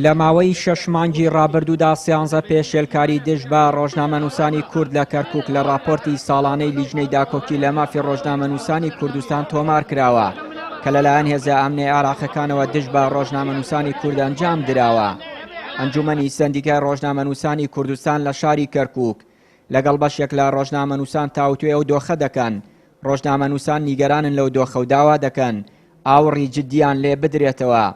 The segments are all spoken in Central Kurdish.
لە ماوەی 6 مانگی ڕابردوودا 13 پێشێلکاری دژ بە ڕۆژنامەنووسانی کورد لە کەرکووک لە راپۆرتی ساڵانەی لیژنەی داکۆکی لە مافی ڕۆژنامەنووسانی کوردستان تۆمار کراوە کە لەلایەن هێزە ئەمنی عێراقیەکانەوە دژ بە ڕۆژنامەنووسانی کورد ئەنجام درراوە. ئەنجومەنی سەندیکای ڕۆژنامەنووسانی کوردستان لە شاری کەرکووک لەگەڵ بەشێک لە ڕۆژنامەنووسان تاوتوێ ئەو دۆخە دەکەن. ڕۆژنامەنووسان نیگەرانن لەو دۆخەوداوا دەکەن ئاوڕی جددیان لێ بدرێتەوە.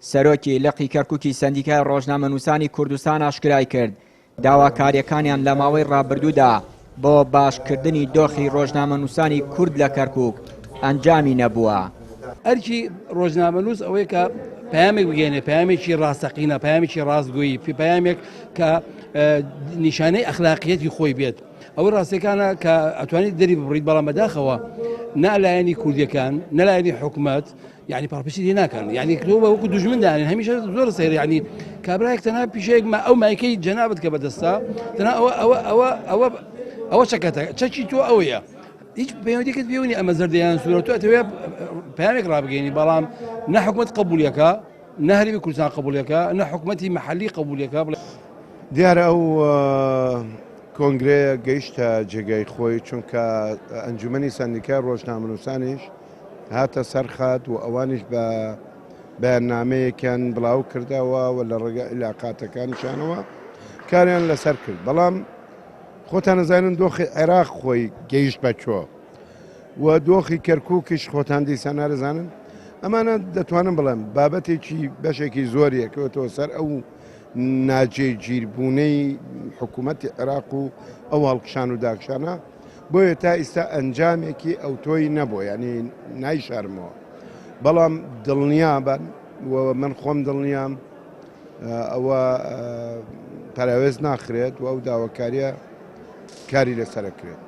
سەرۆکی لقی کەرکووکی سەندیکای ڕۆژنامەنووسانی کوردستان ئاشکرای کرد داواکاریەکانیان لە ماوەی ڕابردوودا بۆ باشکردنی دۆخی ڕۆژنامەنووسانی کورد لە کەرکووک ئەنجامی نەبووە. ئەرکی ڕۆژنامەنووس ئەوەیە کە پەیامێک بگەێنێ، پەیامێکی ڕاستەقینە، پەیامێکی ڕاستگۆیی، پەیامێک کە نیشانەی ئەخلاقیەتی خۆی بێت. ئەوە ڕاستیەکانە کە ئەتوانیت دەری ببڕیت، بەڵام بەداخەوە نەلایەنی کوردیەکان نەلایەنی حکوومەت یعنی پاڕپشتی لێ ناکەن، یعنی تۆ بە وەکو دوژمندانین هەمیشە زۆر سەیر، یعنی کابراایەک تەنها پیشەیەک ئەو مایکەی جەنابەت کە بەدەستا تەنها ئەوە چەکەتە چەکی تۆ ئەوەیە، هیچ پەیوەندیکت پێوەنی ئەمە زەردەیان سوورە تۆ ئەتەوێ پەیامێک ڕابگەینی، بەڵام نە حکوومەت قبولیەکە، نە هەرێمی کوردستان قبولیەکە، نە حکوومەتی مەحەلی قبولیەکە. دیارە ئەو کۆنگرەیە گەیشتە جێگای خۆی، چونکە ئەنجومەنی سەندیکای ڕۆژنامەنووسانیش هاتە سەرخات و ئەوانش بە بەیاننامەیەکیان بڵاو کردەوە و لە ڕێگە عیلاقاتەکانیشانەوە کاریان لەسەر کرد. بەڵام خۆتان نەزانن دۆخی عێراق خۆی گەیشت بە چۆ و دۆخی کەرکووکیش خۆتان دیسان نارەزانن. ئەمانە دەتوانم بڵێم بابەتێکی بەشێکی زۆریە کەوتەوە سەر ئەو ناجێگیربوونەی حکوومەتی عێراق و ئەو هەڵکشان و داکشانە بۆیە تا ئێستا ئەنجامێکی ئەو تۆی نەبووە، ینی نایشارمەوە. بەڵام دڵنیا بن و من خۆم دڵنیام ئەوە پەراوێز ناخرێت و ئەو داواکاریە کاری لەسەرەکرێت.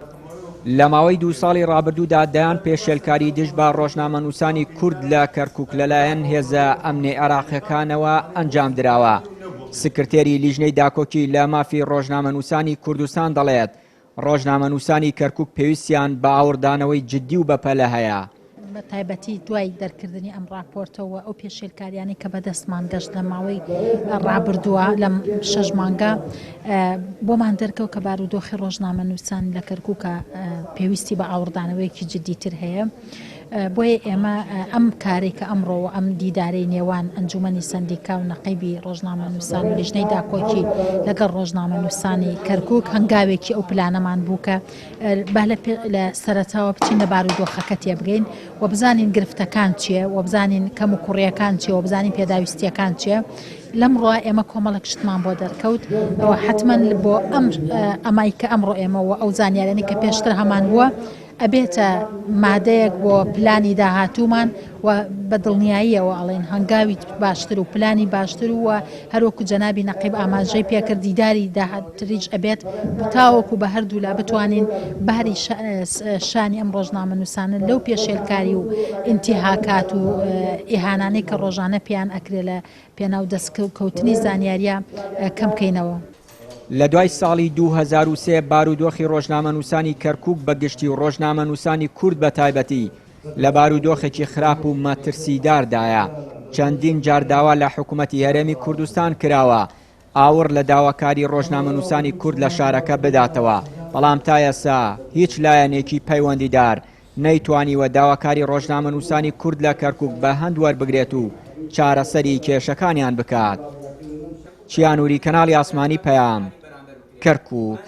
لە ماوەی 2 ساڵی ڕابردوودا دایان پێشێلکاری دژ بە ڕۆژنامەنووسانی کورد لە کەرکووک لەلایەن هێزە ئەمنی عێراقیەکانەوە ئەنجام دراوە. سکرتێری لیژنەی داکۆکی لە مافی ڕۆژنامەنووسانی کوردستان دەڵێت ڕۆژنامەنووسانی کەرکووک پێویستیان بە ئاوردانەوەی جددی و بەپەلە هەیە. بە تایبەتی دوای دەرکردنی ئەم راپۆرتەوە ئەو پێشێلکاریانی کە بەدەستمان گەشت لە ماوەی ڕابردووە لە 6 مانگە بۆمان دەرکەوت کە بارودۆخی ڕۆژنامەنووسان لە کەرکووکە پێویستی بە ئاوردانەوەیەکی جددیتر هەیە. بۆیە ئێمە ئەم کارێکە ئەمڕۆ ئەم دیدارەی نێوان ئەنجومەنی سەندیکا و نەقیبی ڕۆژنامەنووسان و لیژنەی داکۆکی لەگەڵ ڕۆژنامەنووسانی کەرکووک هەنگاوێکی ئەو پلانەمان بوو کە با لە سەرەتاوە بچین لە بارودۆخەکە تێبگەین و بزانین گرفتەکان چییە و بزانین کەم و کوڕیەکان چیە و بزانین پێداویستیەکان چییە. لەمڕۆ ئێمە کۆمەڵک شتمان بۆ دەرکەوت ئەوە حتمما بۆ ئەمای کە ئەمڕۆ ئێمەوە ئەو زانیارانی کە پێشتر هەمان بووە ئەبێتە مادەیەک بۆ پلانی داهاتوومان و بە دڵنیاییەوە ئەڵێن هەنگاوی باشتر و پلانی باشتر و هەروەکو جەنابی نەقیب ئاماژەی پێکرد دیداری داهاتریش ئەبێت تاوەکو بە هەردوو لا بتوانین باری شانی ئەم ڕۆژنامەنووسانە لەو پێشێلکاری و ئینتیهاکات و ئیهانانەی کە ڕۆژانە پێیان ئەکرێ لە پێناو دەستکەوتنی زانیاریە کەم بکەینەوە. لە دوای ساڵی 2003 بارودۆخی ڕۆژنامەنووسانی کەرکووک بەگشتی و ڕۆژنامەنووسانی کورد بە تایبەتی لە بارودۆخێکی خراپ و مەترسیداردایە. چەندین جار داوا لە حکوومەتی هەرێمی کوردستان کراوە ئاور لە داواکاری ڕۆژنامەنووسانی کورد لە شارەکە بداتەوە، بەڵام تا ئێستا هیچ لایەنێکی پەیوەندیدار نەیتوانیوە داواکاری ڕۆژنامەنووسانی کورد لە کەرکووک بە هەند وەربگرێت و چارەسەری کێشەکانیان بکات. چیانووری کەناڵی ئاسمانی پەیام، کەرکووک.